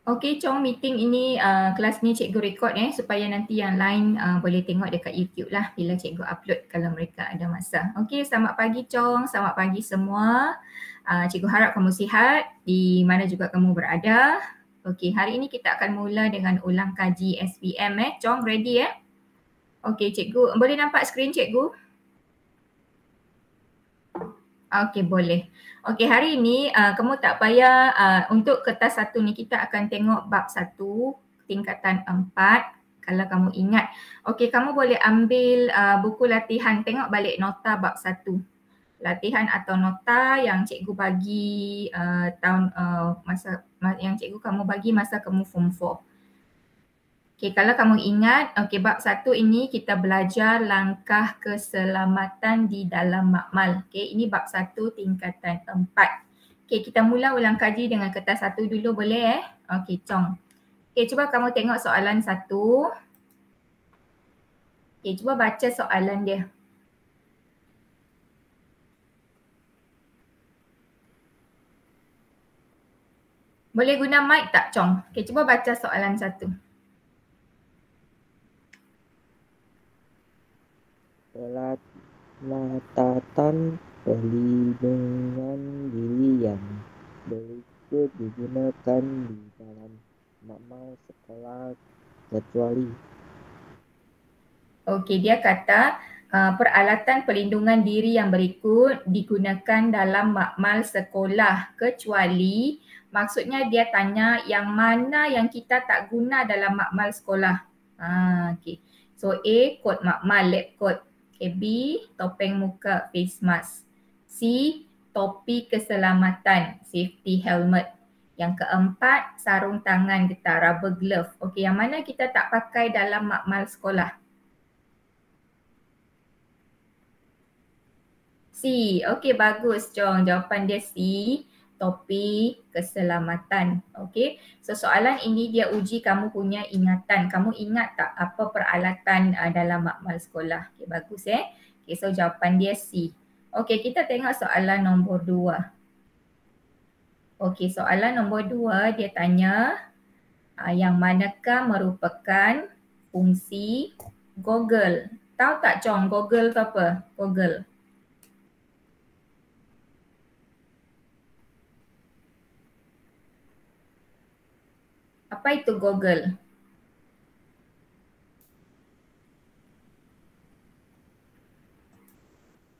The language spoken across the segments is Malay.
Okey Chong, meeting ini kelas ni cikgu record supaya nanti yang lain boleh tengok dekat YouTube lah bila cikgu upload kalau mereka ada masa. Okey, selamat pagi Chong, selamat pagi semua. Cikgu harap kamu sihat di mana juga kamu berada. Okey, hari ini kita akan mula dengan ulang kaji SPM Chong, ready Okey cikgu, boleh nampak skrin cikgu? Okey, boleh. Okey, hari ini kamu tak payah untuk kertas satu ni kita akan tengok bab 1 tingkatan 4 kalau kamu ingat. Okey, kamu boleh ambil buku latihan, tengok balik nota bab 1. Latihan atau nota yang cikgu bagi yang cikgu kamu bagi masa kamu form 4. Okey, kalau kamu ingat, okey, bab 1 ini kita belajar langkah keselamatan di dalam makmal. Okey, ini bab 1 tingkatan 4. Okey, kita mula ulang kaji dengan kertas 1 dulu boleh Okey, Chong. Okey, cuba kamu tengok soalan 1. Okey, cuba baca soalan dia. Boleh guna mic tak, Chong? Okey, cuba baca soalan 1. Pelatatan pelindungan diri yang berikut digunakan di dalam makmal sekolah kecuali. Okey, dia kata peralatan perlindungan diri yang berikut digunakan dalam makmal sekolah kecuali, maksudnya dia tanya yang mana yang kita tak guna dalam makmal sekolah. Okey. So A, kod makmal, lab coat. Okay, B, topeng muka, face mask. C, topi keselamatan, safety helmet. Yang keempat, sarung tangan getah, rubber glove. Okey, yang mana kita tak pakai dalam makmal sekolah? C. Okey, bagus Chong. Jawapan dia C. Topi keselamatan. Okey. So soalan ini dia uji kamu punya ingatan. Kamu ingat tak apa peralatan dalam makmal sekolah? Okey, bagus Okey, so jawapan dia C. Okey, kita tengok soalan nombor 2. Okey, soalan nombor 2 dia tanya yang manakah merupakan fungsi Google? Tahu tak Chong Google tu apa? Google. Apa itu Google?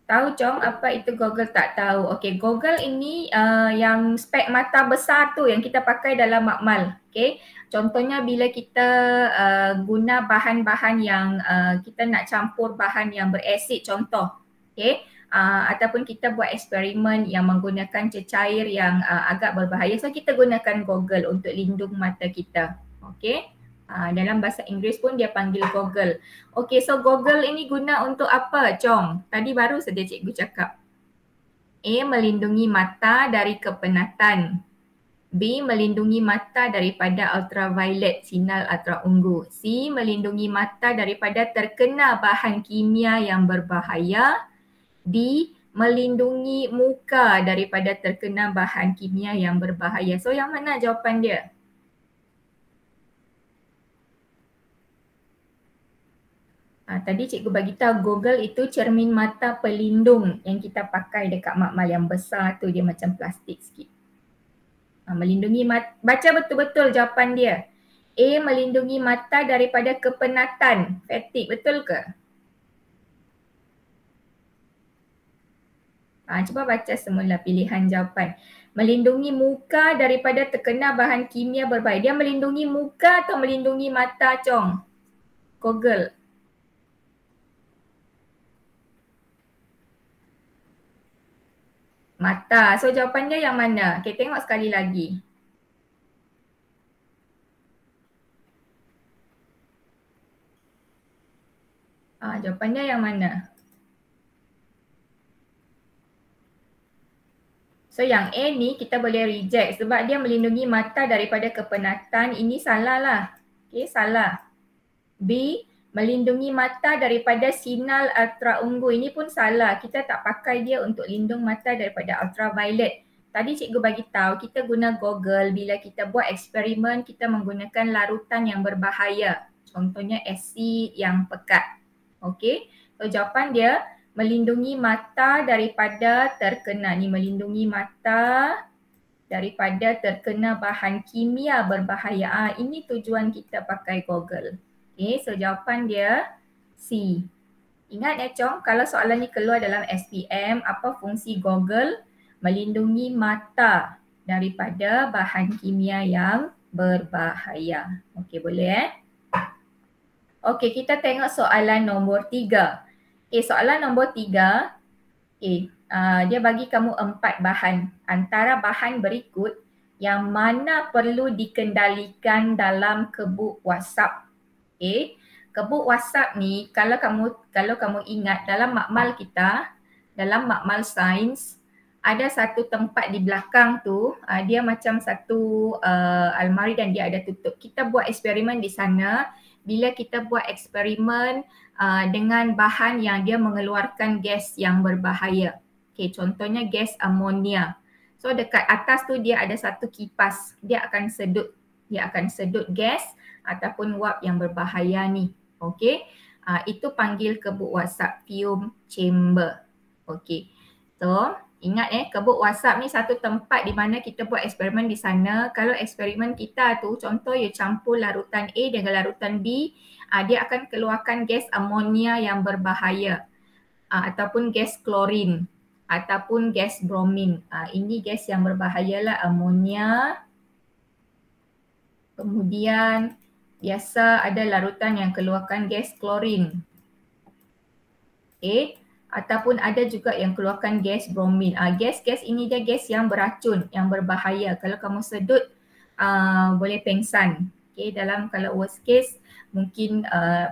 Tahu Chong apa itu Google? Tak tahu. Okey, Google ini yang spek mata besar tu yang kita pakai dalam makmal. Okey. Contohnya bila kita guna bahan-bahan yang kita nak campur bahan yang berasid contoh. Okey. Ataupun kita buat eksperimen yang menggunakan cecair yang agak berbahaya. So kita gunakan Google untuk lindung mata kita. Okey. Dalam bahasa Inggeris pun dia panggil Google. Okey, so Google ini guna untuk apa, Chong? Tadi baru saja cikgu cakap. A. Melindungi mata dari kepenatan. B. Melindungi mata daripada ultraviolet, sinar ultraungu. C. Melindungi mata daripada terkena bahan kimia yang berbahaya. D. Melindungi muka daripada terkena bahan kimia yang berbahaya. So yang mana jawapan dia? Tadi cikgu bagi tahu Google itu cermin mata pelindung yang kita pakai dekat makmal yang besar tu, dia macam plastik sikit. Melindungi mata, baca betul-betul jawapan dia. A. Melindungi mata daripada kepenatan, fatigue, betul ke? Cuba baca semula pilihan jawapan. Melindungi muka daripada terkena bahan kimia berbahaya. Dia melindungi muka atau melindungi mata, Chong? Google. Mata. So jawapan dia yang mana? Okay, tengok sekali lagi. Jawapan dia yang mana? So yang A ni kita boleh reject sebab dia melindungi mata daripada kepenatan. Ini salah lah. Okay, salah. B, melindungi mata daripada sinar ultraungu. Ini pun salah. Kita tak pakai dia untuk lindung mata daripada ultraviolet. tadi cikgu bagi tahu kita guna Google bila kita buat eksperimen kita menggunakan larutan yang berbahaya. Contohnya asid yang pekat. Okey. So jawapan dia melindungi mata daripada terkena melindungi mata daripada terkena bahan kimia berbahaya. Ini tujuan kita pakai Google. Okey, so jawapan dia C. Ingat ya Chong, kalau soalan ni keluar dalam SPM, apa fungsi Google? Melindungi mata daripada bahan kimia yang berbahaya. Okey, boleh Okey, kita tengok soalan nombor 3. Okey, soalan nombor 3. Okey, dia bagi kamu 4 bahan. Antara bahan berikut yang mana perlu dikendalikan dalam kebuk WhatsApp. Okey, kebuk WhatsApp ni kalau kamu ingat dalam makmal kita, dalam makmal sains ada satu tempat di belakang tu, dia macam satu almari dan dia ada tutup. Kita buat eksperimen di sana. Bila kita buat eksperimen dengan bahan yang dia mengeluarkan gas yang berbahaya. Okay, contohnya gas amonia. So dekat atas tu dia ada satu kipas. Dia akan sedut gas ataupun wap yang berbahaya ni. Okay, itu panggil kebuk WhatsApp fume chamber. Okay, so ingat kebuk WhatsApp ni satu tempat di mana kita buat eksperimen di sana. Kalau eksperimen kita tu contoh you campur larutan A dengan larutan B, dia akan keluarkan gas amonia yang berbahaya ataupun gas klorin ataupun gas bromin. Ini gas yang berbahaya lah, amonia. Kemudian biasa ada larutan yang keluarkan gas klorin. Okay. Ataupun ada juga yang keluarkan gas bromin. Gas-gas ini dia gas yang beracun, yang berbahaya. Kalau kamu sedut boleh pengsan. Okay, kalau worst case mungkin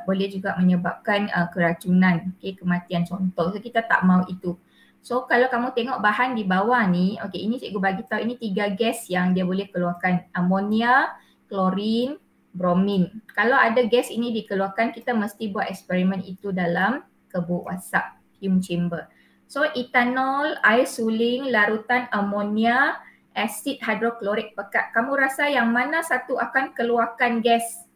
boleh juga menyebabkan keracunan, kematian contoh. So kita tak mahu itu. So kalau kamu tengok bahan di bawah ni, ini cikgu bagi tahu ini 3 gas yang dia boleh keluarkan. Amonia, klorin, bromin. Kalau ada gas ini dikeluarkan, kita mesti buat eksperimen itu dalam kebuk WhatsApp fume chamber. So etanol, air suling, larutan amonia, asid hidroklorik pekat. Kamu rasa yang mana satu akan keluarkan gas?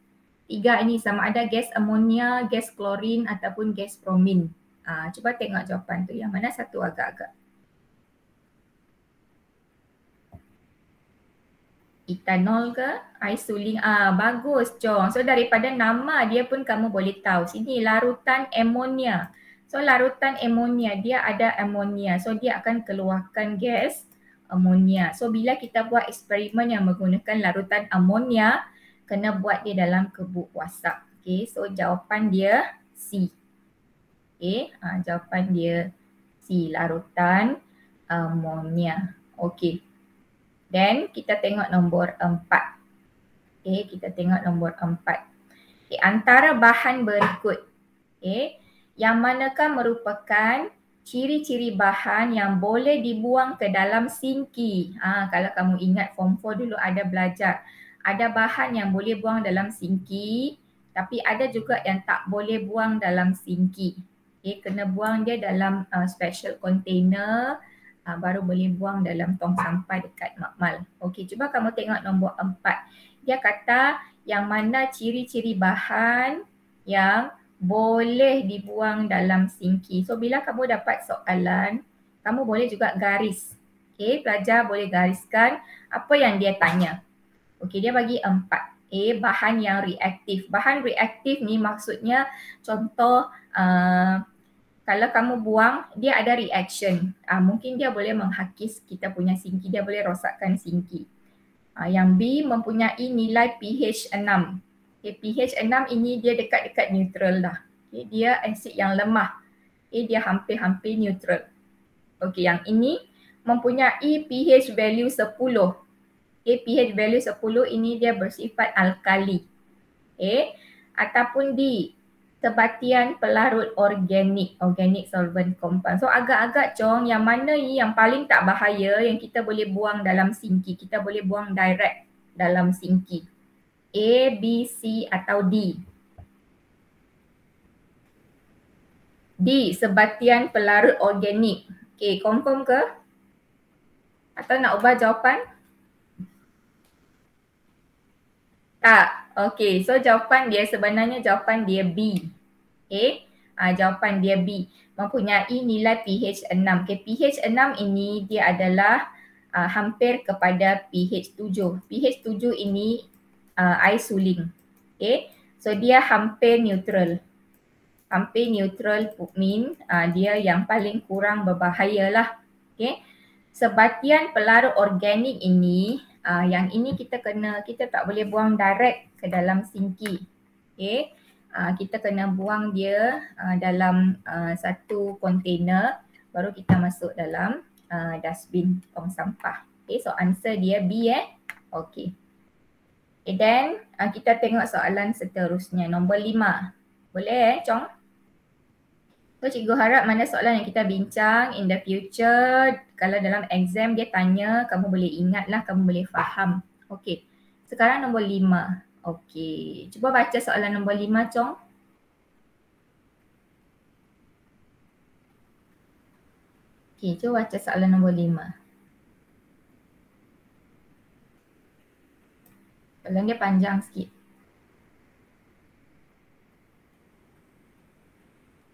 3 ini sama ada gas amonia, gas klorin ataupun gas bromin. Cuba tengok jawapan tu, yang mana satu agak-agak. Etanol ke? Air suling. Bagus Chong. So daripada nama dia pun kamu boleh tahu. Sini larutan amonia. So larutan amonia, dia ada amonia. So dia akan keluarkan gas amonia. So bila kita buat eksperimen yang menggunakan larutan amonia, kena buat dia dalam kebuk WhatsApp. Okay, so jawapan dia C. Okay, jawapan dia C, larutan amonia. Okay. Then kita tengok nombor 4. Okay, kita tengok nombor 4. Okay, antara bahan berikut. Okay, yang manakah merupakan ciri-ciri bahan yang boleh dibuang ke dalam sinki. Kalau kamu ingat form 4 dulu ada belajar. Ada bahan yang boleh buang dalam sinki, tapi ada juga yang tak boleh buang dalam sinki. Okay, kena buang dia dalam special container, baru boleh buang dalam tong sampah dekat makmal. Okey, cuba kamu tengok nombor 4. Dia kata yang mana ciri-ciri bahan yang boleh dibuang dalam sinki. So bila kamu dapat soalan, kamu boleh juga garis. Okey, pelajar boleh gariskan apa yang dia tanya. Okey, dia bagi 4. Bahan yang reaktif. Bahan reaktif ni maksudnya contoh kalau kamu buang, dia ada reaction. Mungkin dia boleh menghakis kita punya sinki, dia boleh rosakkan sinki. Yang B mempunyai nilai pH 6. Okay, pH 6 ini dia dekat-dekat neutral dah. Okay, dia asid yang lemah. Okay, dia hampir-hampir neutral. Okay, yang ini mempunyai pH value 10. Okay, pH value 10 ini dia bersifat alkali. Okay, ataupun D, sebatian pelarut organik solvent compound. So agak-agak Chong, yang mana ni yang paling tak bahaya yang kita boleh buang dalam sinki, kita boleh buang direct dalam sinki? A, B, C atau D? D, sebatian pelarut organik. Okay, confirm ke? Atau nak ubah jawapan? Tak. Okay, so jawapan dia sebenarnya jawapan dia B. Okay, jawapan dia B. Mempunyai nilai pH 6. Okay, pH 6 ini dia adalah hampir kepada pH 7. pH 7 ini air suling. Okay, so dia hampir neutral. Hampir neutral mean dia yang paling kurang berbahaya lah. Okay, sebatian pelarut organik ini, yang ini kita tak boleh buang direct ke dalam sinki. Okay, kita kena buang dia dalam satu container, baru kita masuk dalam dustbin tong sampah. Okay, so answer dia B Okay. Okay, then kita tengok soalan seterusnya, nombor 5. Boleh Chong? So cikgu harap mana soalan yang kita bincang in the future, kalau dalam exam dia tanya, kamu boleh ingat lah, kamu boleh faham. Okay, sekarang nombor 5. Okay, cuba baca soalan nombor 5 Chong. Okay, cuba baca soalan nombor 5. Soalan dia panjang sikit.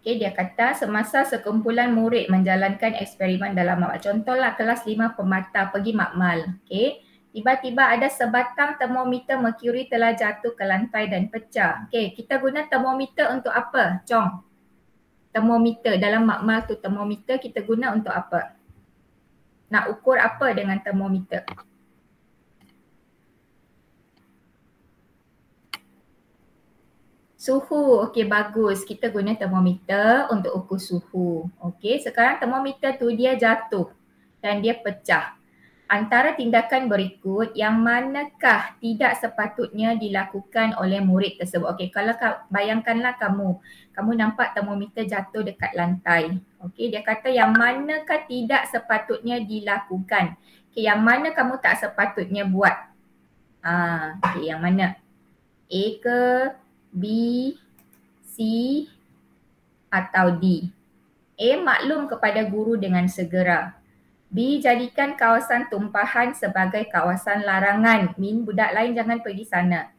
Okay, dia kata semasa sekumpulan murid menjalankan eksperimen dalam makmal. Contohlah kelas 5 pemata pergi makmal. Okay, tiba-tiba ada sebatang termometer merkuri telah jatuh ke lantai dan pecah. Okay, kita guna termometer untuk apa, Chong? Termometer dalam makmal tu, termometer kita guna untuk apa? Nak ukur apa dengan termometer? Suhu. Okey, bagus. Kita guna termometer untuk ukur suhu. Okey, sekarang termometer tu dia jatuh dan dia pecah. Antara tindakan berikut yang manakah tidak sepatutnya dilakukan oleh murid tersebut? Okey, kalau bayangkanlah kamu nampak termometer jatuh dekat lantai. Okey, dia kata yang manakah tidak sepatutnya dilakukan? Okey, yang mana kamu tak sepatutnya buat? Okey, yang mana? A ke B, C atau D? A, maklum kepada guru dengan segera. B, jadikan kawasan tumpahan sebagai kawasan larangan. Min, budak lain jangan pergi sana.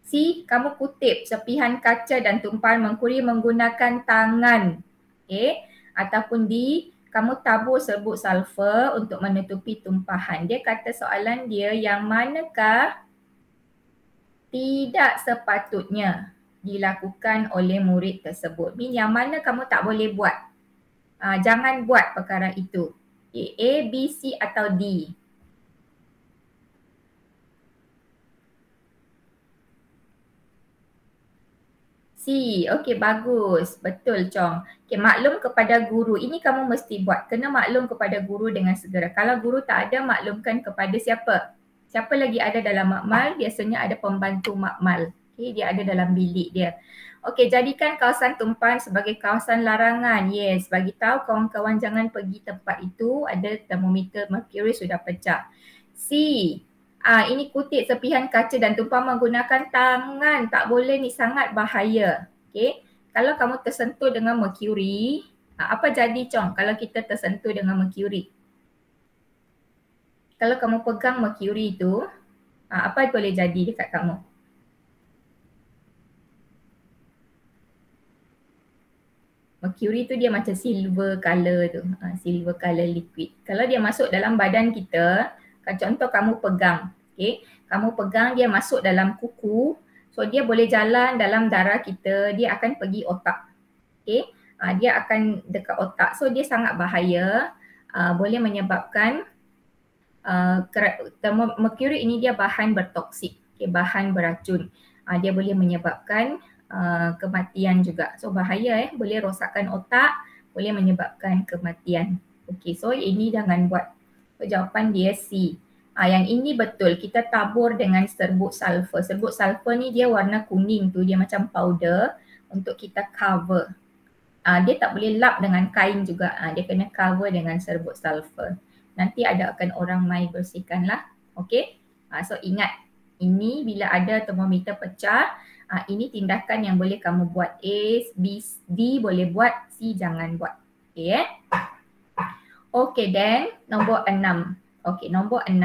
C, kamu kutip serpihan kaca dan tumpahan merkuri menggunakan tangan. Okay. Ataupun D, kamu tabur serbuk sulfur untuk menutupi tumpahan. Dia kata soalan dia yang manakah tidak sepatutnya dilakukan oleh murid tersebut. Min, yang mana kamu tak boleh buat? Jangan buat perkara itu. Okay, A, B, C atau D? C. Okey, bagus. Betul, Chong. Okey, maklum kepada guru. Ini kamu mesti buat. Kena maklum kepada guru dengan segera. Kalau guru tak ada, maklumkan kepada siapa? Siapa lagi ada dalam makmal? Biasanya ada pembantu makmal. Okey, dia ada dalam bilik dia. Okey, jadikan kawasan tumpahan sebagai kawasan larangan. Yes, bagi tahu kawan-kawan jangan pergi tempat itu, ada termometer merkuri sudah pecah. C. Ini kutip serpihan kaca dan tumpahan menggunakan tangan. Tak boleh ni, sangat bahaya. Okay. Kalau kamu tersentuh dengan merkuri, apa jadi Chong kalau kita tersentuh dengan merkuri? Kalau kamu pegang merkuri tu, apa boleh jadi dekat kamu? Merkuri tu dia macam silver color tu, silver color liquid. Kalau dia masuk dalam badan kita, contoh kamu pegang, okay? Kamu pegang dia masuk dalam kuku, so dia boleh jalan dalam darah kita, dia akan pergi otak, okay? Dia akan dekat otak, so dia sangat bahaya, boleh menyebabkan merkuri ini dia bahan bertoksik, okay? Bahan beracun, dia boleh menyebabkan kematian juga. So bahaya boleh rosakkan otak, boleh menyebabkan kematian. Okey, so ini jangan buat. So jawapan dia C. Yang ini betul, kita tabur dengan serbuk sulfur. Serbuk sulfur ni dia warna kuning tu, dia macam powder untuk kita cover. Dia tak boleh lap dengan kain juga, dia kena cover dengan serbuk sulfur. Nanti ada akan orang mai bersihkan lah. Okey, so ingat, ini bila ada termometer pecah, ini tindakan yang boleh kamu buat. A, B, D boleh buat, C jangan buat. Okay, okay, then nombor 6. Okey, nombor 6.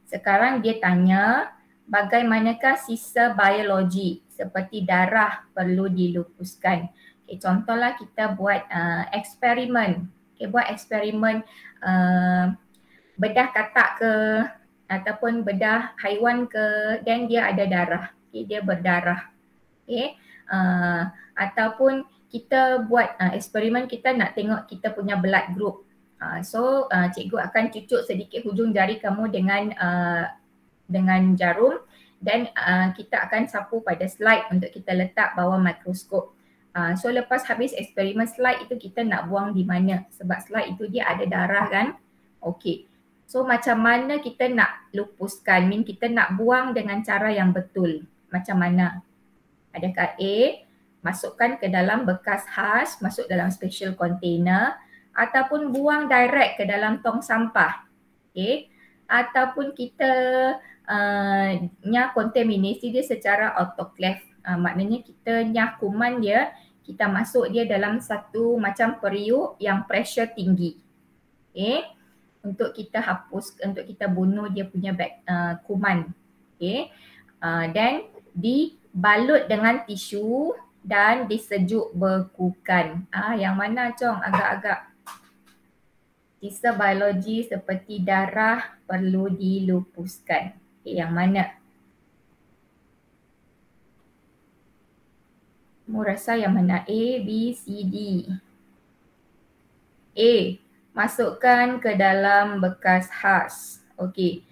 Sekarang dia tanya bagaimanakah sisa biologi seperti darah perlu dilupuskan. Okay, contohlah kita buat eksperimen. Okay, buat eksperimen bedah katak ke ataupun bedah haiwan ke dan dia ada darah. Okay, dia berdarah. Okay. Ataupun kita buat eksperimen kita nak tengok kita punya blood group. So cikgu akan cucuk sedikit hujung jari kamu dengan jarum dan kita akan sapu pada slide untuk kita letak bawah mikroskop. So lepas habis eksperimen slide itu kita nak buang di mana? Sebab slide itu dia ada darah kan? Okey. So macam mana kita nak lupuskan? Kita nak buang dengan cara yang betul. Macam mana? Adakah A, masukkan ke dalam bekas khas, masuk dalam special container ataupun buang direct ke dalam tong sampah. Okay. Ataupun kita nyah kontaminasi dia secara autoclave. Maknanya kita nyah kuman dia, kita masuk dia dalam satu macam periuk yang pressure tinggi. Okay. Untuk kita hapus, untuk kita bunuh dia punya kuman. Okay. Dan dibalut dengan tisu dan disejuk bekukan. Yang mana Chong agak-agak sisa biologi seperti darah perlu dilupuskan. Okay, yang mana? Kamu rasa yang mana? A, B, C, D. A, masukkan ke dalam bekas khas. Okey.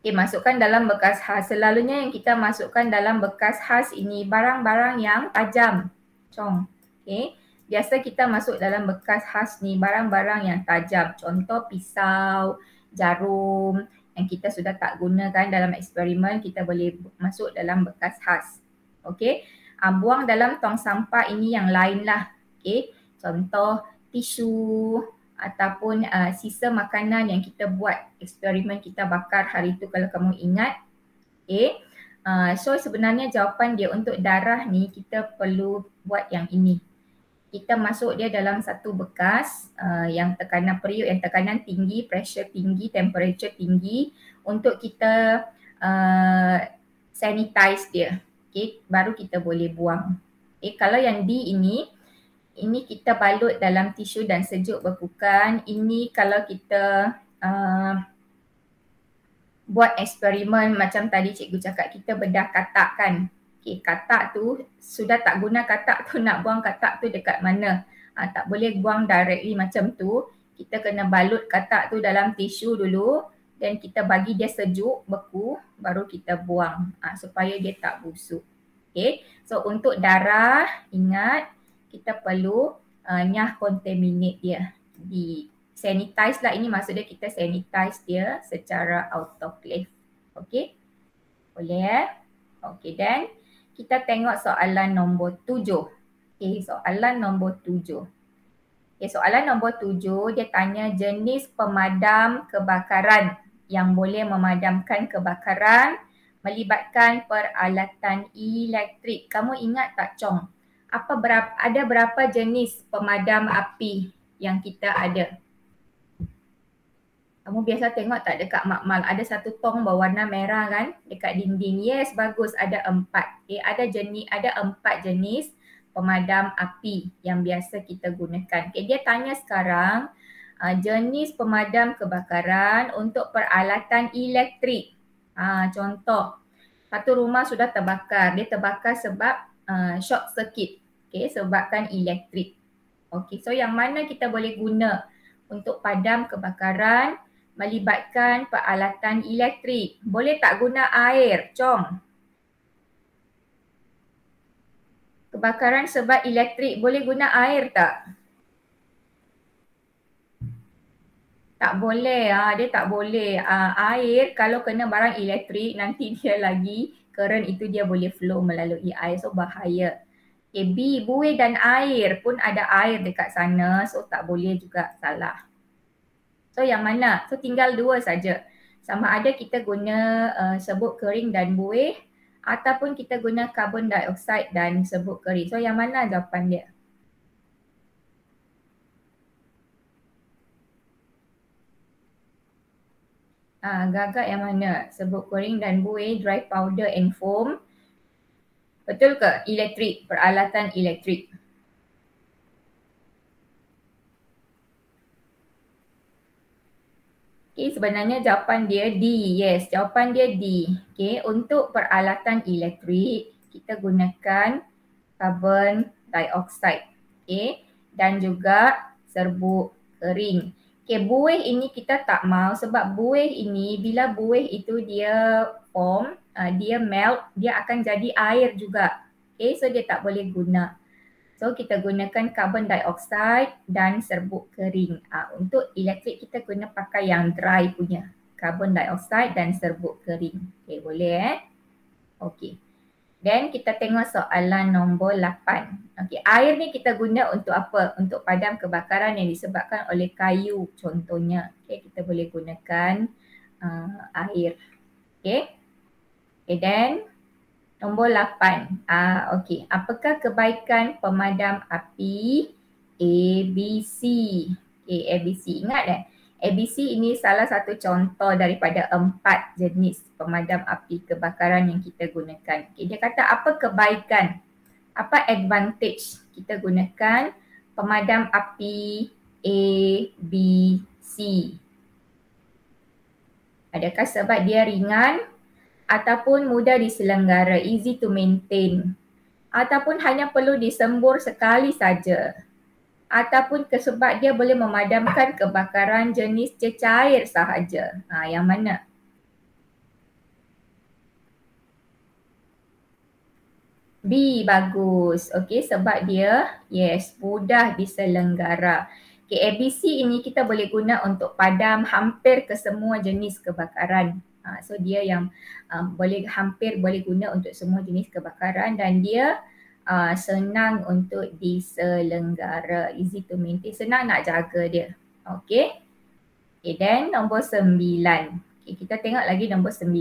Okay, masukkan dalam bekas khas. Selalunya yang kita masukkan dalam bekas khas ini barang-barang yang tajam. Chong. Okay. Biasa kita masuk dalam bekas khas ni barang-barang yang tajam. Contoh pisau, jarum yang kita sudah tak gunakan dalam eksperimen, kita boleh masuk dalam bekas khas. Okay. Buang dalam tong sampah ini yang lain lah. Okay. Contoh tisu ataupun sisa makanan yang kita buat eksperimen kita bakar hari itu kalau kamu ingat. Okay. So sebenarnya jawapan dia untuk darah ni kita perlu buat yang ini. Kita masuk dia dalam satu bekas yang tekanan periuk, yang tekanan tinggi, pressure tinggi, temperature tinggi untuk kita sanitize dia. Okay, baru kita boleh buang. Okay, kalau yang D ini kita balut dalam tisu dan sejuk bekukan. Ini kalau kita buat eksperimen macam tadi cikgu cakap kita bedah katak kan. Okay, katak tu sudah tak guna katak tu, nak buang katak tu dekat mana? Tak boleh buang directly macam tu. Kita kena balut katak tu dalam tisu dulu dan kita bagi dia sejuk, beku, baru kita buang supaya dia tak busuk. Okay, so untuk darah ingat kita perlu nyah contaminate dia, di sanitize lah. Ini maksudnya kita sanitize dia secara autoclave. Okay, boleh Okay, dan kita tengok soalan nombor 7. Okay, soalan nombor 7. Okay, soalan nombor 7 dia tanya jenis pemadam kebakaran yang boleh memadamkan kebakaran melibatkan peralatan elektrik. Kamu ingat tak Chong? Ada berapa jenis pemadam api yang kita ada? Kamu biasa tengok tak dekat makmal ada satu tong berwarna merah kan dekat dinding. Yes, bagus, ada 4. Okay, ada 4 jenis pemadam api yang biasa kita gunakan. Okay, dia tanya sekarang jenis pemadam kebakaran untuk peralatan elektrik. Contoh, satu rumah sudah terbakar. Dia terbakar sebab short circuit. Okay, sebabkan elektrik. Okay, so yang mana kita boleh guna untuk padam kebakaran melibatkan peralatan elektrik? Boleh tak guna air, Chong? Kebakaran sebab elektrik, boleh guna air tak? Tak boleh, dia tak boleh. Air kalau kena barang elektrik nanti dia lagi current itu dia boleh flow melalui air, so bahaya. Okay, B, buih dan air pun ada air dekat sana, so tak boleh juga, salah. So yang mana? So tinggal 2 saja. Sama ada kita guna serbuk kering dan buih ataupun kita guna karbon dioksida dan serbuk kering. So yang mana jawapan dia? Gagak yang mana? Serbuk kering dan buih, dry powder and foam. Betul ke? Elektrik, peralatan elektrik. Okay, sebenarnya jawapan dia D. Yes, jawapan dia D. Okay, untuk peralatan elektrik, kita gunakan carbon dioxide. Okay, dan juga serbuk kering. Okay, buih ini kita tak mau sebab buih ini bila buih itu dia form, dia melt, dia akan jadi air juga. Okay, so dia tak boleh guna. So kita gunakan carbon dioxide dan serbuk kering. Untuk elektrik kita guna pakai yang dry punya. Carbon dioxide dan serbuk kering. Okay, boleh Okay. Then kita tengok soalan nombor 8. Okay, air ni kita guna untuk apa? Untuk padam kebakaran yang disebabkan oleh kayu contohnya. Okay, kita boleh gunakan air. Okay. Okay, then nombor 8. Okey. Apakah kebaikan pemadam api ABC? Okey, ABC. Ingat tak? ABC ini salah satu contoh daripada 4 jenis pemadam api kebakaran yang kita gunakan. Okey, dia kata apa kebaikan? Apa advantage kita gunakan pemadam api ABC? Adakah sebab dia ringan? Ataupun mudah diselenggara, easy to maintain, ataupun hanya perlu disembur sekali saja, ataupun sebab dia boleh memadamkan kebakaran jenis cecair sahaja. Yang mana? B, bagus. Okey, sebab dia yes, mudah diselenggara. Okay, ABC ini kita boleh guna untuk padam hampir ke semua jenis kebakaran. So dia yang hampir boleh guna untuk semua jenis kebakaran dan dia senang untuk diselenggara, easy to maintain, senang nak jaga dia. Okay. Okay, then nombor 9. Okay, kita tengok lagi nombor 9.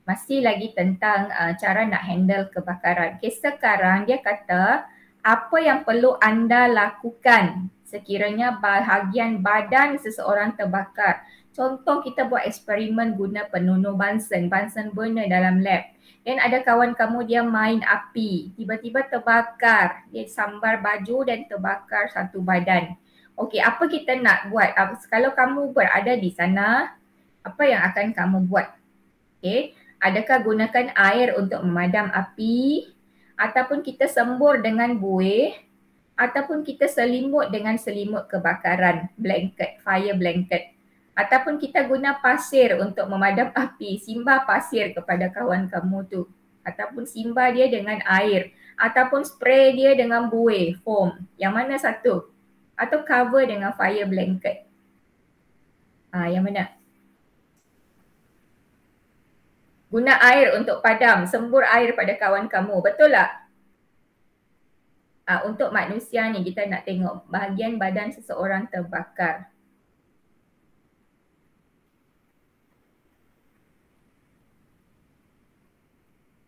Masih lagi tentang cara nak handle kebakaran. Okay, sekarang dia kata apa yang perlu anda lakukan sekiranya bahagian badan seseorang terbakar. Contoh kita buat eksperimen guna penunuh Bunsen burner dalam lab. Dan ada kawan kamu dia main api, tiba-tiba terbakar. Dia sambar baju dan terbakar satu badan. Okey, apa kita nak buat? Kalau kamu berada di sana, apa yang akan kamu buat? Okey, adakah gunakan air untuk memadam api? Ataupun kita sembur dengan buih? Ataupun kita selimut dengan selimut kebakaran, blanket, fire blanket. Ataupun kita guna pasir untuk memadam api, simbah pasir kepada kawan kamu tu. Ataupun simbah dia dengan air. Ataupun spray dia dengan buih, foam. Yang mana satu? Atau cover dengan fire blanket. Yang mana? Guna air untuk padam, sembur air pada kawan kamu. Betul tak? Untuk manusia ni kita nak tengok bahagian badan seseorang terbakar.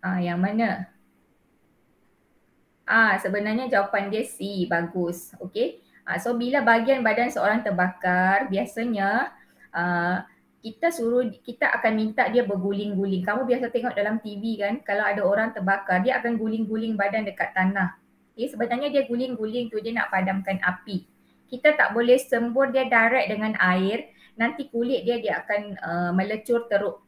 Yang mana? Sebenarnya jawapan dia C, bagus. Okey. So bila bahagian badan seorang terbakar, biasanya kita akan minta dia berguling-guling. Kamu biasa tengok dalam TV kan, kalau ada orang terbakar, dia akan guling-guling badan dekat tanah. Okay, sebenarnya dia guling-guling tu dia nak padamkan api. Kita tak boleh sembur dia direct dengan air, nanti kulit dia akan melecur teruk.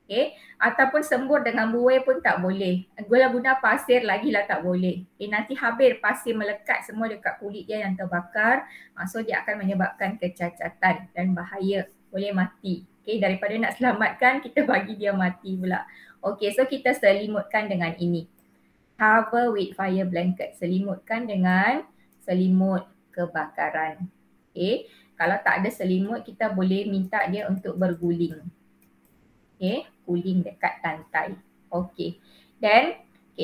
Okay. Ataupun sembur dengan buih pun tak boleh. Guna pasir lagilah tak boleh. Okay. Nanti habis pasir melekat semua dekat kulit dia yang terbakar. So dia akan menyebabkan kecacatan dan bahaya. Boleh mati. Okay. Daripada nak selamatkan, kita bagi dia mati pula. Okay, so kita selimutkan dengan ini. Cover with fire blanket. Selimutkan dengan selimut kebakaran. Okay. Kalau tak ada selimut, kita boleh minta dia untuk berguling. Okay, guling dekat lantai. Okay, dan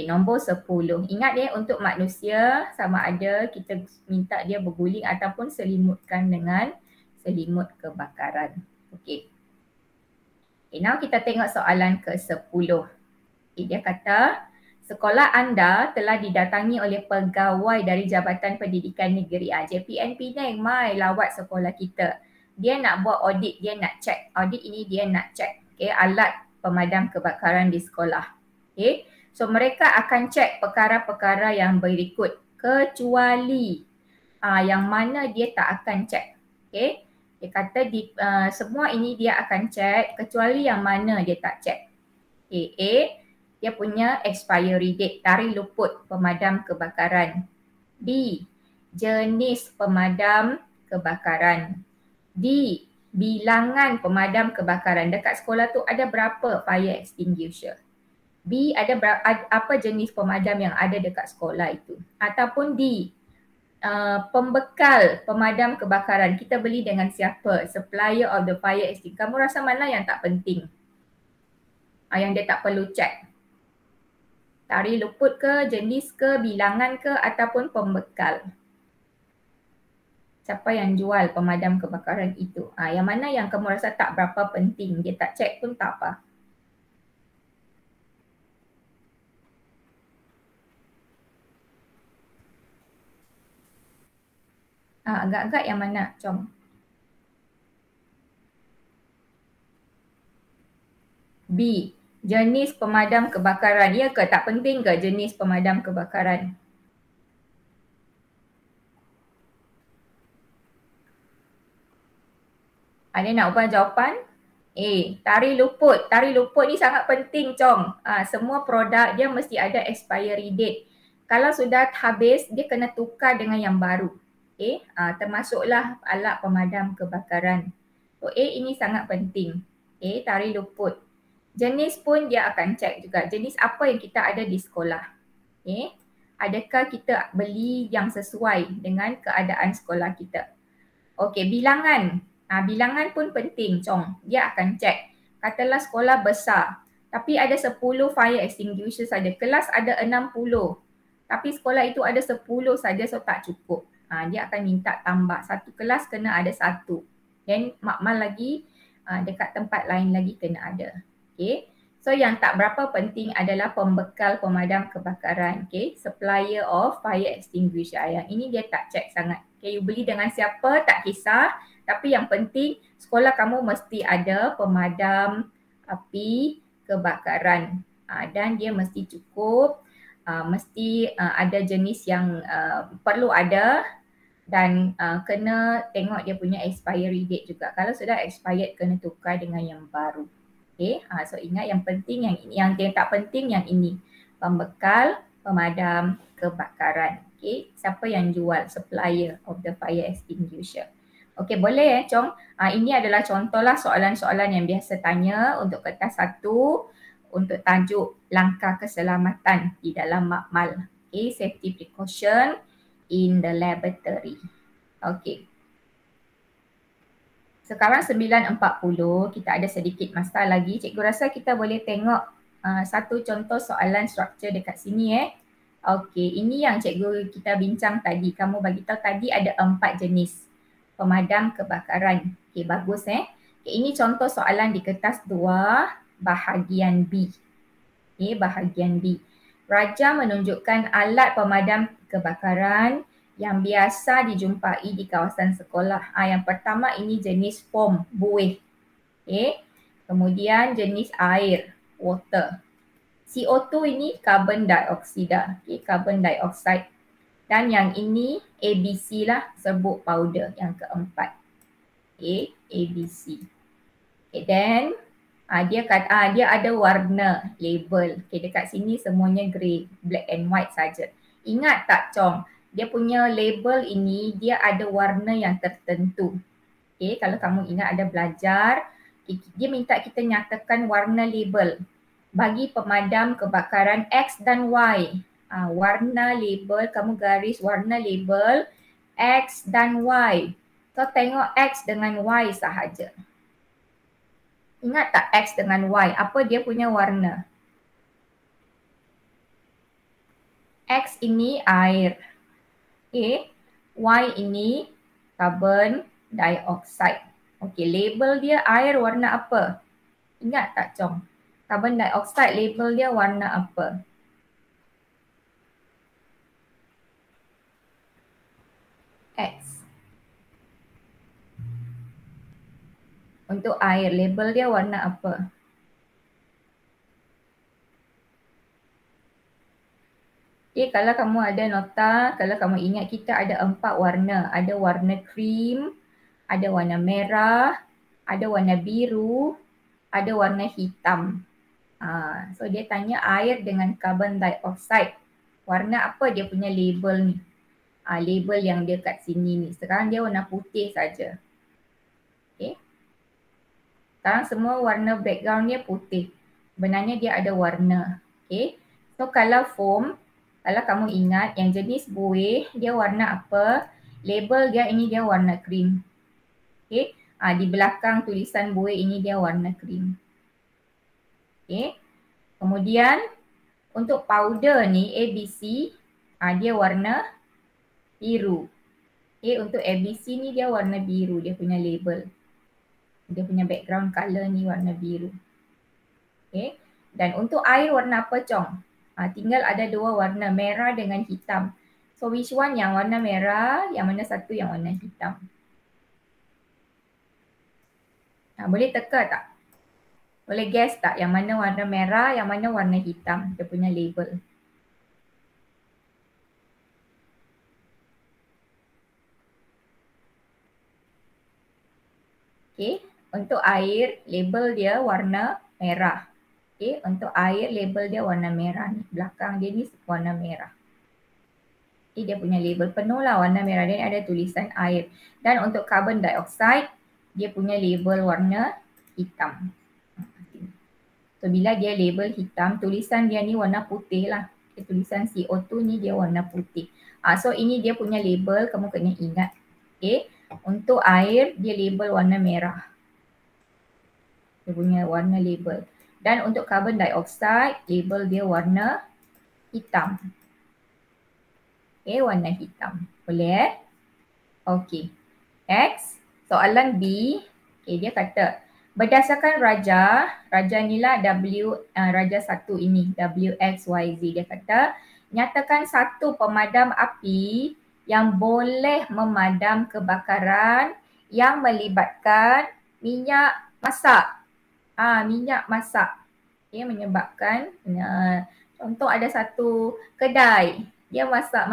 nombor 10. Ingat untuk manusia sama ada kita minta dia berguling ataupun selimutkan dengan selimut kebakaran. Okay, now kita tengok soalan ke-10. Dia kata, sekolah anda telah didatangi oleh pegawai dari Jabatan Pendidikan Negeri. JPNP ni yang mai lawat sekolah kita. dia nak buat audit, dia nak check. Audit ini dia nak check, okay, alat pemadam kebakaran di sekolah. Okay. So mereka akan check perkara-perkara yang berikut kecuali yang mana dia tak akan check. Okay. Dia kata semua ini dia akan check kecuali yang mana dia tak check. Okay. A, dia punya expiry date, tarikh luput pemadam kebakaran. B, jenis pemadam kebakaran. D, bilangan pemadam kebakaran. Dekat sekolah tu ada berapa fire extinguisher. B, ada apa jenis pemadam yang ada dekat sekolah itu. Ataupun D, pembekal pemadam kebakaran. Kita beli dengan siapa? Supplier of the fire extinguisher. Kamu rasa mana yang tak penting? Yang dia tak perlu check. Tarikh luput ke, jenis ke, bilangan ke ataupun pembekal. Siapa yang jual pemadam kebakaran itu? Yang mana yang kamu rasa tak berapa penting, dia tak check pun tak apa. Agak-agak yang mana, Chong? B, jenis pemadam kebakaran. Ya ke? Tak penting ke jenis pemadam kebakaran? Ada nak ubah jawapan? Tarikh luput. Tarikh luput ni sangat penting, Chong. Semua produk dia mesti ada expiry date. Kalau sudah habis, dia kena tukar dengan yang baru. Termasuklah alat pemadam kebakaran. So A ini sangat penting. Tarikh luput. Jenis pun dia akan check juga. Jenis apa yang kita ada di sekolah. Adakah kita beli yang sesuai dengan keadaan sekolah kita. Okey, bilangan. Bilangan pun penting, Chong. Dia akan check. Katalah sekolah besar, tapi ada 10 fire extinguisher saja. Kelas ada 60. Tapi sekolah itu ada 10 saja, so tak cukup. Dia akan minta tambah. Satu kelas kena ada 1. Dan makmal lagi dekat tempat lain lagi kena ada. Okay. So yang tak berapa penting adalah pembekal pemadam kebakaran. Okay. Supplier of fire extinguisher. Yang ini dia tak check sangat. Okay. You beli dengan siapa tak kisah. Tapi yang penting sekolah kamu mesti ada pemadam api kebakaran. Dan dia mesti cukup. Mesti ada jenis yang perlu ada dan kena tengok dia punya expiry date juga. Kalau sudah expired kena tukar dengan yang baru. Okay, so ingat yang penting yang tak penting yang ini. Pembekal pemadam kebakaran. Okay, siapa yang jual? Supplier of the fire extinguisher. Okay, boleh Chong. Ini adalah contohlah soalan-soalan yang biasa tanya untuk kertas 1 untuk tajuk langkah keselamatan di dalam makmal. Okay, safety precaution in the laboratory. Okay. Sekarang 9.40, kita ada sedikit masa lagi. Cikgu rasa kita boleh tengok satu contoh soalan struktur dekat sini Okey, ini yang cikgu kita bincang tadi. Kamu bagi tahu tadi ada 4 jenis pemadam kebakaran. Okey, bagus Okay, ini contoh soalan di kertas 2 bahagian B. Okay, bahagian B. Raja menunjukkan alat pemadam kebakaran yang biasa dijumpai di kawasan sekolah. Yang pertama ini jenis foam, buih. Okay. Kemudian jenis air, water. CO2 ini carbon dioxide. Okay, carbon dioxide. Dan yang ini ABC lah, serbuk powder yang keempat. Okay, ABC. Okay, then dia kata dia ada warna label. Okay, dekat sini semuanya grey, black and white saja. Ingat tak Chong? Dia punya label ini dia ada warna yang tertentu. Okay, kalau kamu ingat ada belajar, dia minta kita nyatakan warna label bagi pemadam kebakaran X dan Y. Warna label, kamu garis warna label X dan Y. So tengok X dengan Y sahaja. Ingat tak X dengan Y? Apa dia punya warna? X ini air. Okay. Y ini carbon dioxide. Okay, label dia air warna apa? Ingat tak Chong? Carbon dioxide label dia warna apa? X. Untuk air, label dia warna apa? Okay, kalau kamu ada nota, kalau kamu ingat kita ada 4 warna. Ada warna krim, ada warna merah, ada warna biru, ada warna hitam. So dia tanya air dengan carbon dioxide. Warna apa dia punya label ni? Label yang dia kat sini ni. Sekarang dia warna putih saja. Okay. Sekarang semua warna background dia putih. Sebenarnya dia ada warna. Okay. So kalau foam, kalau kamu ingat yang jenis buih dia warna apa? Label dia ini dia warna krim. Okay. Di belakang tulisan buih ini dia warna krim. Okay. Kemudian untuk powder ni ABC, dia warna biru. Okay. Untuk ABC ni dia warna biru, dia punya label. Dia punya background color ni warna biru. Okay. Dan untuk air warna apa, Chong? Tinggal ada 2 warna, merah dengan hitam. So which one yang warna merah, yang mana satu yang warna hitam? Boleh teka tak? Boleh guess tak yang mana warna merah, yang mana warna hitam dia punya label? Okay, untuk air label dia warna merah. Okay, untuk air label dia warna merah ni. Belakang dia ni warna merah. Okay, dia punya label penuh lah warna merah. Dia ada tulisan air. Dan untuk carbon dioxide, dia punya label warna hitam. So bila dia label hitam, tulisan dia ni warna putih lah. Okay, tulisan CO2 ni dia warna putih. So ini dia punya label, kamu kena ingat. Okay, untuk air dia label warna merah. Dia punya warna label. Dan untuk carbon dioxide, label dia warna hitam. Okay, warna hitam. Boleh Okay. Next, soalan B. Okay, dia kata, berdasarkan raja ni lah raja 1 ini, WXYZ. Dia kata, nyatakan satu pemadam api yang boleh memadam kebakaran yang melibatkan minyak masak. Minyak masak. Okay, menyebabkan, contoh ada satu kedai, dia masak,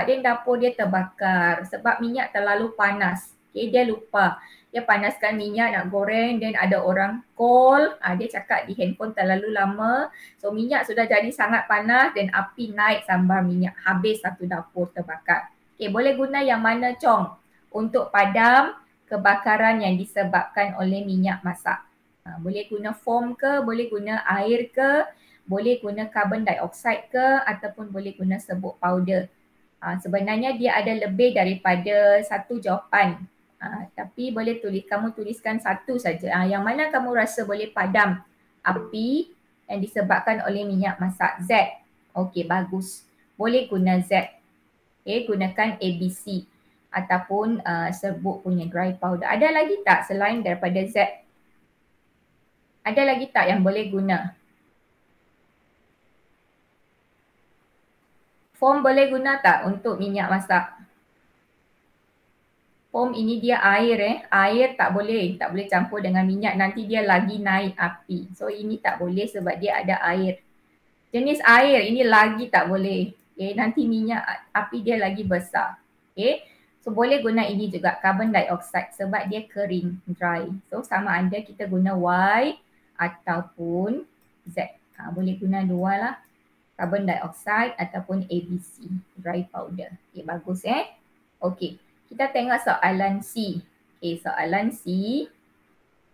dan dapur dia terbakar sebab minyak terlalu panas. Okay, dia lupa. Dia panaskan minyak nak goreng, dan ada orang call, dia cakap di handphone terlalu lama. So minyak sudah jadi sangat panas dan api naik sambar minyak. Habis satu dapur terbakar. Okay, boleh guna yang mana, Chong? Untuk padam kebakaran yang disebabkan oleh minyak masak. Boleh guna foam ke, boleh guna air ke, boleh guna carbon dioxide ke, ataupun boleh guna serbuk powder. Sebenarnya dia ada lebih daripada satu jawapan. Tapi boleh kamu tuliskan satu saja. Yang mana kamu rasa boleh padam api yang disebabkan oleh minyak masak? Z. Okey, bagus. Boleh guna Z. Okay, gunakan ABC ataupun serbuk punya dry powder. Ada lagi tak selain daripada Z? Ada lagi tak yang boleh guna? Foam boleh guna tak untuk minyak masak? Foam ini dia air Air tak boleh campur dengan minyak, nanti dia lagi naik api. So ini tak boleh sebab dia ada air. Jenis air ini lagi tak boleh. Okay, nanti minyak api dia lagi besar. Okay. So boleh guna ini juga, carbon dioxide, sebab dia kering, dry. So sama ada kita guna Y ataupun Z. Boleh guna dua lah, carbon dioxide ataupun ABC, dry powder. Okay, bagus Okay, kita tengok soalan C. Okay, soalan C.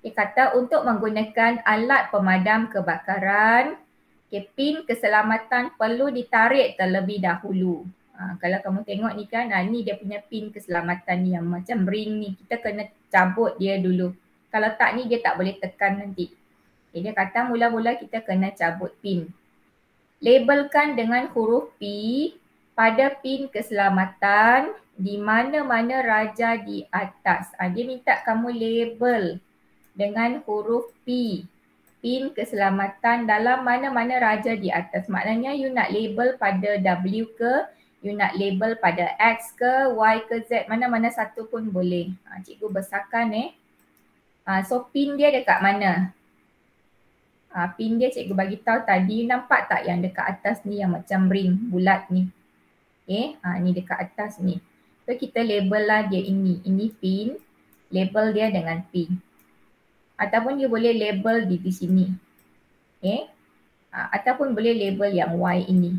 Dia kata untuk menggunakan alat pemadam kebakaran, pin keselamatan perlu ditarik terlebih dahulu. Kalau kamu tengok ni kan, ni dia punya pin keselamatan ni yang macam ring ni. Kita kena cabut dia dulu. Kalau tak ni dia tak boleh tekan nanti. Dia kata mula-mula kita kena cabut pin. Labelkan dengan huruf P pada pin keselamatan di mana-mana raja di atas. Dia minta kamu label dengan huruf P. Pin keselamatan dalam mana-mana raja di atas. Maknanya you nak label pada W ke, you nak label pada X ke, Y ke Z, mana-mana satu pun boleh. Cikgu besarkan So pin dia dekat mana? Pin dia cikgu bagi tahu tadi, nampak tak yang dekat atas ni yang macam ring bulat ni? Okay, ni dekat atas ni. So kita label lah dia ini pin, label dia dengan P. Ataupun dia boleh label di sini. Okay, ataupun boleh label yang Y ini.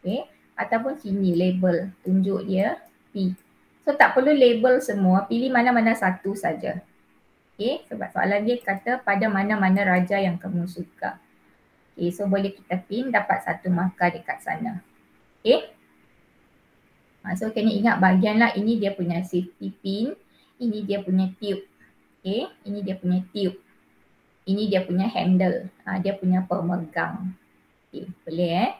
Okay, ataupun sini label, tunjuk dia P. So tak perlu label semua, pilih mana-mana satu saja. Okay, sebab soalan dia kata pada mana-mana raja yang kamu suka. Okay, so boleh kita pin, dapat 1 markah dekat sana. Okay, so kena ingat bahagian lah, ini dia punya safety pin, ini dia punya tube. Okay, ini dia punya tube. Ini dia punya handle, dia punya pemegang. Okay, boleh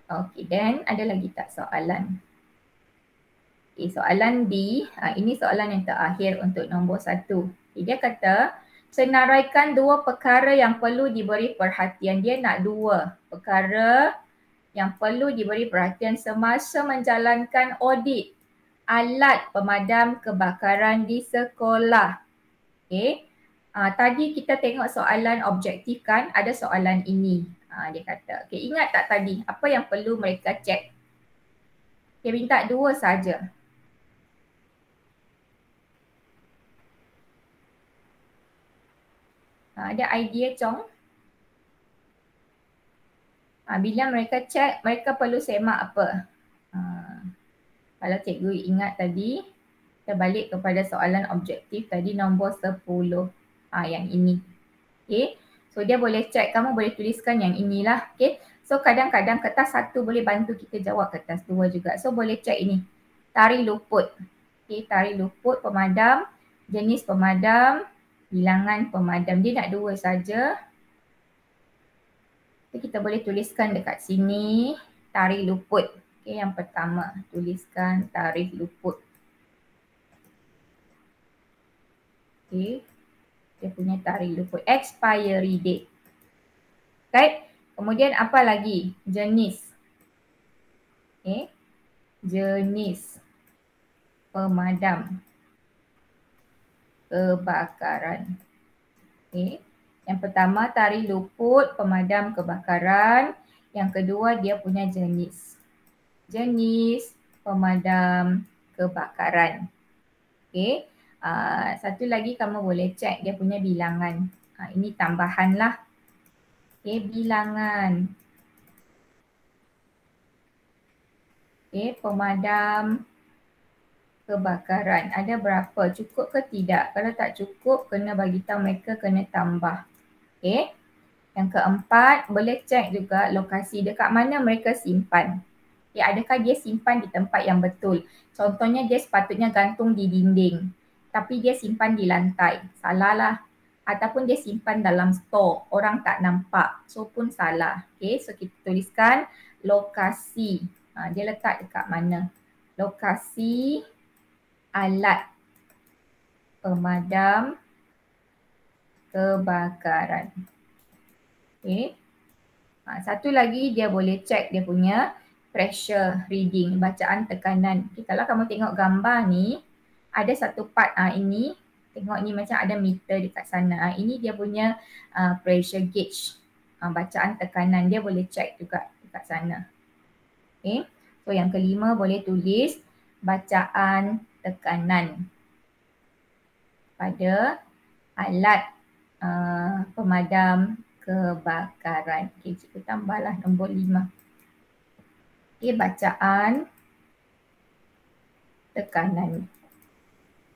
Okay, dan ada lagi tak soalan? Okay, soalan D, ini soalan yang terakhir untuk nombor 1. Okay, dia kata, senaraikan 2 perkara yang perlu diberi perhatian. Dia nak 2 perkara yang perlu diberi perhatian semasa menjalankan audit alat pemadam kebakaran di sekolah. Okay. Tadi kita tengok soalan objektif kan, ada soalan ini. Dia kata, okay, ingat tak tadi apa yang perlu mereka cek? Dia minta 2 saja. Ada idea Chong? Bila mereka cek, mereka perlu semak apa? Kalau cikgu ingat tadi, kita balik kepada soalan objektif tadi nombor 10. Yang ini. Okay. So dia boleh cek, kamu boleh tuliskan yang inilah. Okay. So kadang-kadang kertas 1 boleh bantu kita jawab kertas 2 juga. So boleh cek ini. Tari luput. Okay. Tari luput pemadam, jenis pemadam, bilangan pemadam. Dia nak 2 saja. So, kita boleh tuliskan dekat sini tari luput. Okay. Yang pertama, tuliskan tarikh luput. Okay. Dia punya tarikh luput, expiry date. Right? Kemudian apa lagi? Jenis. Okay. Jenis pemadam kebakaran. Okay. Yang pertama tarikh luput pemadam kebakaran. Yang kedua dia punya jenis. Jenis pemadam kebakaran. Okay. Satu lagi kamu boleh cek dia punya bilangan. Ini tambahan lah. Okay, bilangan. Okay, pemadam kebakaran. Ada berapa? Cukup ke tidak? Kalau tak cukup, kena bagi tahu mereka kena tambah. Okay. Yang keempat, boleh cek juga lokasi dekat mana mereka simpan. Okay, adakah dia simpan di tempat yang betul? Contohnya dia sepatutnya gantung di dinding. Tapi dia simpan di lantai, salah lah. Ataupun dia simpan dalam store, orang tak nampak, so pun salah. Okay, so kita tuliskan lokasi. Dia letak dekat mana? Lokasi alat pemadam kebakaran. Okay. Satu lagi dia boleh cek dia punya pressure reading, bacaan tekanan. Okay, kalau kamu tengok gambar ni, ada satu part ini, tengok ni macam ada meter dekat sana. Ini dia punya pressure gauge, bacaan tekanan. Dia boleh cek juga dekat sana. Okay. So yang kelima boleh tulis bacaan tekanan pada alat pemadam kebakaran. Okay, cikgu tambahlah nombor 5. Okay, bacaan tekanan.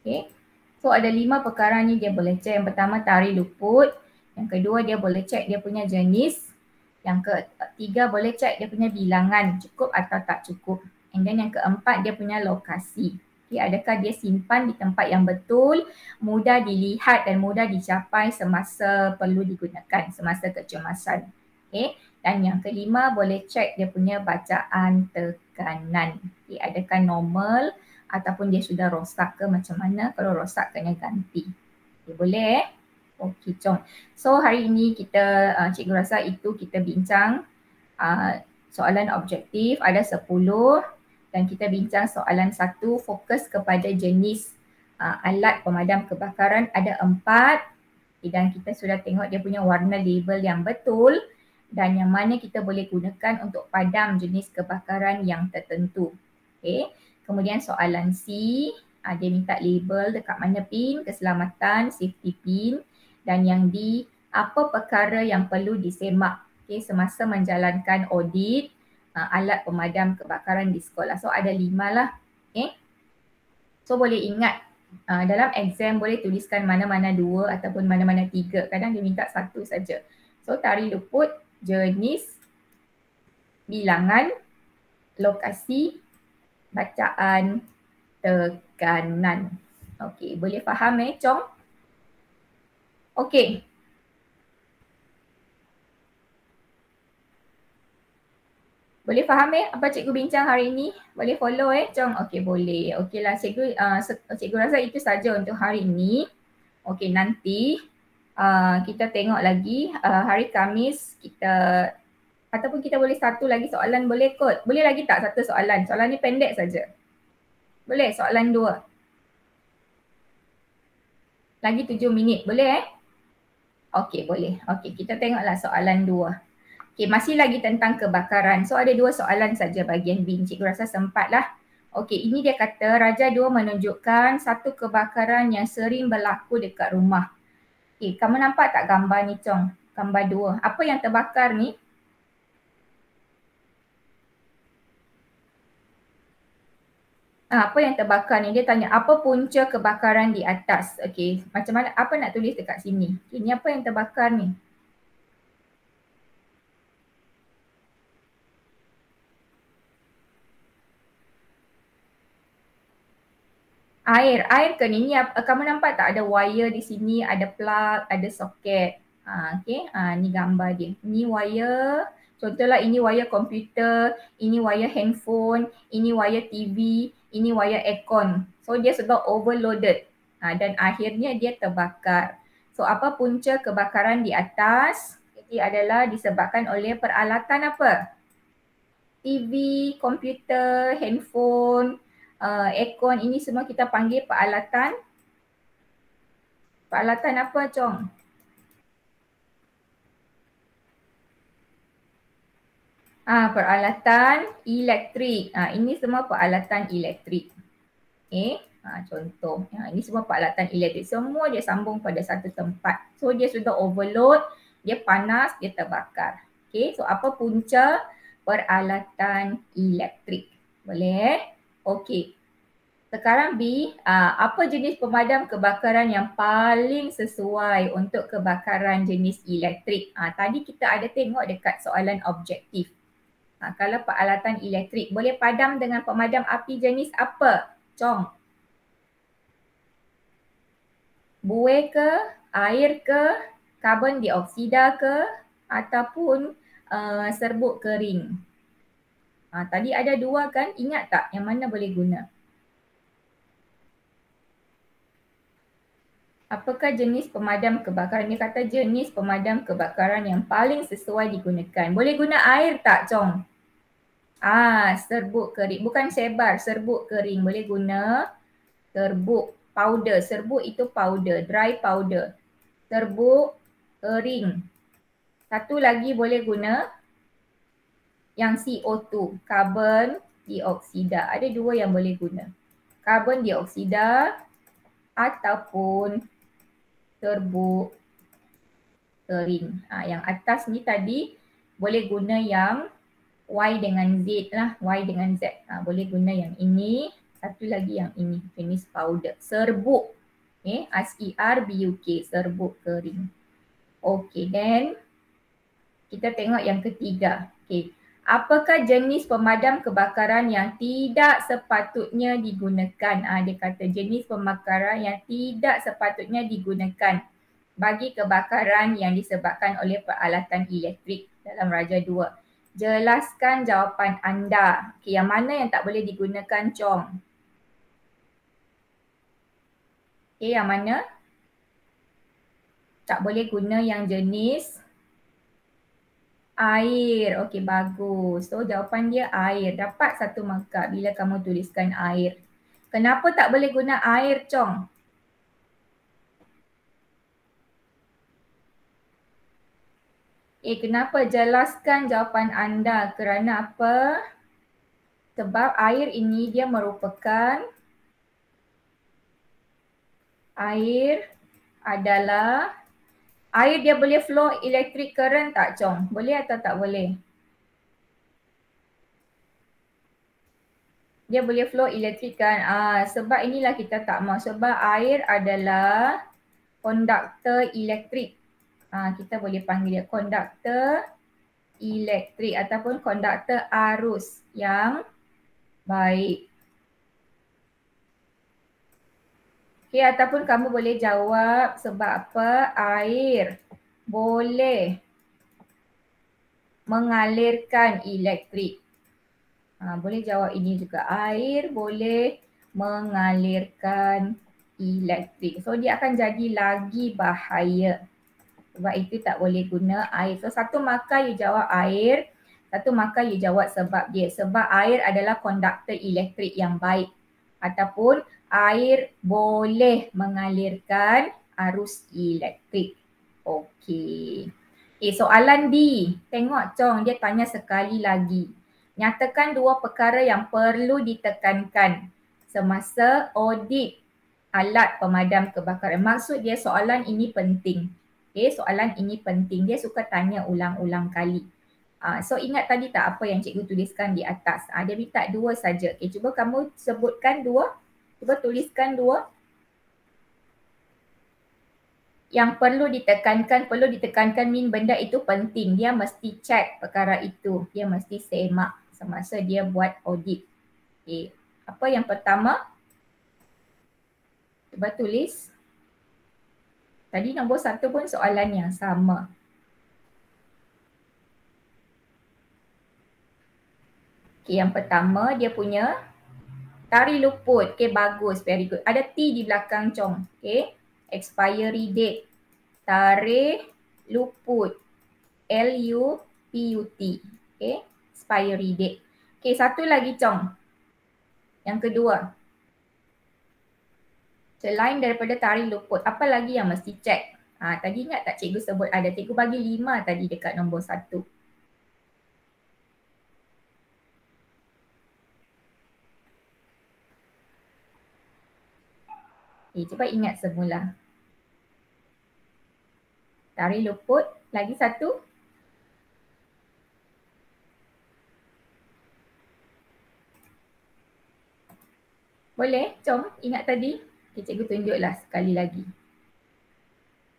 Okay. So ada 5 perkara ni dia boleh cek. Yang pertama tarikh luput. Yang kedua dia boleh cek dia punya jenis. Yang ketiga boleh cek dia punya bilangan cukup atau tak cukup. And then yang keempat dia punya lokasi. Okay, adakah dia simpan di tempat yang betul, mudah dilihat dan mudah dicapai semasa perlu digunakan, semasa kecemasan. Okay. Dan yang kelima boleh cek dia punya bacaan tekanan. Okay, adakah normal ataupun dia sudah rosak ke macam mana? Kalau rosak kena ganti. Okay, boleh Okey Chong. So hari ini kita, cikgu rasa itu kita bincang soalan objektif ada 10 dan kita bincang soalan 1 fokus kepada jenis alat pemadam kebakaran ada 4 dan kita sudah tengok dia punya warna label yang betul dan yang mana kita boleh gunakan untuk padam jenis kebakaran yang tertentu. Okay. Kemudian soalan C, dia minta label dekat mana pin, keselamatan, safety pin, dan yang D, apa perkara yang perlu disemak semasa menjalankan audit alat pemadam kebakaran di sekolah. So ada 5 lah. Okay. So boleh ingat dalam exam boleh tuliskan mana-mana 2 ataupun mana-mana 3. Kadang dia minta 1 saja. So tari luput, jenis, bilangan, lokasi, bacaan, tekanan. Okey, boleh faham Chong? Okey. Boleh faham apa cikgu bincang hari ini? Boleh follow Chong? Okey, boleh. Okeylah cikgu rasa itu saja untuk hari ini. Okey, nanti kita tengok lagi hari Khamis kita ataupun kita boleh satu lagi soalan boleh kot. Boleh lagi tak satu soalan? Soalan ni pendek saja. Boleh soalan 2. Lagi 7 minit. Boleh Okey, boleh. Okey, kita tengoklah soalan 2. Okey, masih lagi tentang kebakaran. So ada 2 soalan saja bahagian B. Cikgu rasa sempatlah. Okey, ini dia kata Raja 2 menunjukkan satu kebakaran yang sering berlaku dekat rumah. Okey, kamu nampak tak gambar ni Chong? Gambar 2. Apa yang terbakar ni? Apa yang terbakar ni? Dia tanya apa punca kebakaran di atas? Okey, macam mana? Apa nak tulis dekat sini? Okay, ni apa yang terbakar ni? Air ke ni? Kamu nampak tak ada wire di sini, ada plug, ada soket. Okey, ni gambar dia. Ni wire, contohlah ini wire komputer, ini wire handphone, ini wire TV, ini wire aircon. So dia sudah overloaded dan akhirnya dia terbakar. So apa punca kebakaran di atas? Ini adalah disebabkan oleh peralatan apa? TV, komputer, handphone, aircon, ini semua kita panggil peralatan. Peralatan apa Chong? Peralatan elektrik. Ini semua peralatan elektrik. Contoh. Ini semua peralatan elektrik. Semua dia sambung pada satu tempat. So dia sudah overload, dia panas, dia terbakar. Okay, so apa punca peralatan elektrik? Boleh? Okey. Sekarang B, apa jenis pemadam kebakaran yang paling sesuai untuk kebakaran jenis elektrik? Tadi kita ada tengok dekat soalan objektif. Kalau peralatan elektrik, boleh padam dengan pemadam api jenis apa? Chong. Buih ke, air ke, karbon dioksida ke, ataupun serbuk kering? Tadi ada 2 kan, ingat tak yang mana boleh guna? Apakah jenis pemadam kebakaran? Dia kata jenis pemadam kebakaran yang paling sesuai digunakan. Boleh guna air tak Chong? Serbuk kering. Bukan sebar, serbuk kering. Boleh guna serbuk powder. Serbuk itu powder, dry powder. Serbuk kering. Satu lagi boleh guna yang CO2, karbon dioksida. Ada 2 yang boleh guna. Karbon dioksida ataupun serbuk kering. Yang atas ni tadi boleh guna yang Y dengan Z lah. Y dengan Z. Boleh guna yang ini. Satu lagi yang ini. Jenis powder. Serbuk. S-E-R-B-U-K. Serbuk kering. Okay, then kita tengok yang ketiga. Okay. Apakah jenis pemadam kebakaran yang tidak sepatutnya digunakan? Dia kata jenis pembakaran yang tidak sepatutnya digunakan bagi kebakaran yang disebabkan oleh peralatan elektrik dalam Raja 2. Jelaskan jawapan anda. Okay, yang mana yang tak boleh digunakan Chong? Okay, yang mana? Tak boleh guna yang jenis air. Okey, bagus. So jawapan dia air. Dapat 1 markah bila kamu tuliskan air. Kenapa tak boleh guna air Chong? Kenapa? Jelaskan jawapan anda. Kerana apa? Sebab air ini dia merupakan air dia boleh flow electric current tak, Chong? Boleh atau tak boleh? Dia boleh flow elektrik kan? Sebab inilah kita tak mau. Sebab air adalah konduktor elektrik. Kita boleh panggil dia konduktor elektrik ataupun konduktor arus yang baik. Okay, ataupun kamu boleh jawab sebab apa air boleh mengalirkan elektrik. Boleh jawab ini juga. Air boleh mengalirkan elektrik. So dia akan jadi lagi bahaya. Sebab itu tak boleh guna air. So satu markah you jawab air, satu markah you jawab sebab dia. Sebab air adalah konduktor elektrik yang baik. Ataupun air boleh mengalirkan arus elektrik. Okey. Soalan D. Tengok Chong, dia tanya sekali lagi. Nyatakan dua perkara yang perlu ditekankan semasa audit alat pemadam kebakaran. Maksud dia soalan ini penting. Soalan ini penting. Dia suka tanya ulang-ulang kali. So ingat tadi tak apa yang cikgu tuliskan di atas. Dia minta dua saja. Cuba kamu sebutkan dua. Cuba tuliskan dua. Yang perlu ditekankan mean benda itu penting. Dia mesti check perkara itu. Dia mesti semak semasa dia buat audit. Apa yang pertama? Cuba tulis. Tadi nombor 1 pun soalan yang sama. Yang pertama dia punya tari luput. Bagus, very good. Ada T di belakang Chong. Expiry date. Tarikh luput. LUPUT. Expiry date. Satu lagi Chong. Yang kedua. Selain daripada tarikh luput, apa lagi yang mesti check? Tadi ingat tak cikgu sebut ada? Cikgu bagi 5 tadi dekat nombor 1. Cuba ingat semula. Tarikh luput, lagi satu. Boleh? Jom, ingat tadi. Cikgu tunjuklah sekali lagi.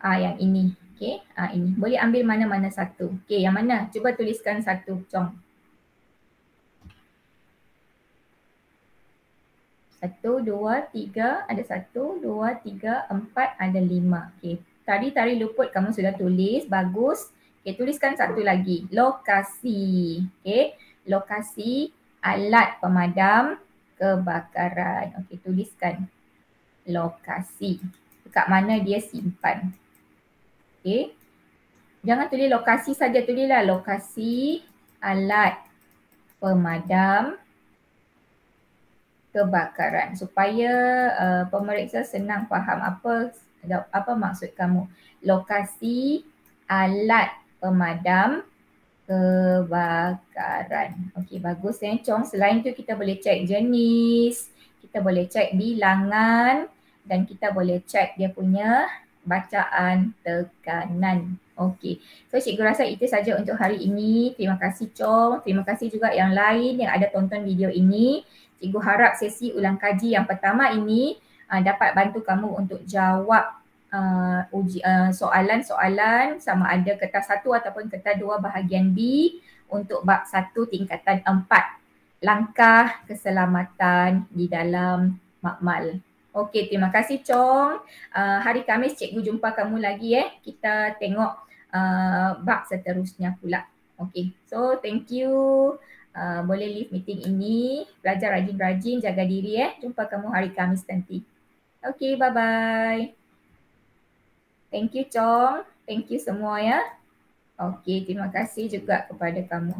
Yang ini. Ini. Boleh ambil mana-mana satu. Yang mana? Cuba tuliskan satu. Jom. 1, 2, 3. Ada 1, 2, 3, 4. Ada 5. Tadi tarikh luput kamu sudah tulis. Bagus. Tuliskan satu lagi. Lokasi. Lokasi alat pemadam kebakaran. Tuliskan lokasi. Dekat mana dia simpan. Jangan tulis lokasi saja, tulislah lokasi alat pemadam kebakaran supaya pemeriksa senang faham apa maksud kamu. Lokasi alat pemadam kebakaran. Bagus Chong. Selain tu kita boleh cek jenis, kita boleh cek bilangan dan kita boleh cek dia punya bacaan tekanan. So cikgu rasa itu saja untuk hari ini. Terima kasih Chong. Terima kasih juga yang lain yang ada tonton video ini. Cikgu harap sesi ulang kaji yang pertama ini dapat bantu kamu untuk jawab soalan-soalan sama ada kertas 1 ataupun kertas 2 bahagian B untuk bab 1 tingkatan 4. Langkah keselamatan di dalam makmal. Terima kasih Chong. Hari Khamis cikgu jumpa kamu lagi Kita tengok bab seterusnya pula. So thank you. Boleh leave meeting ini. Belajar rajin-rajin, jaga diri Jumpa kamu hari Khamis nanti. Bye-bye. Thank you Chong. Thank you semua terima kasih juga kepada kamu.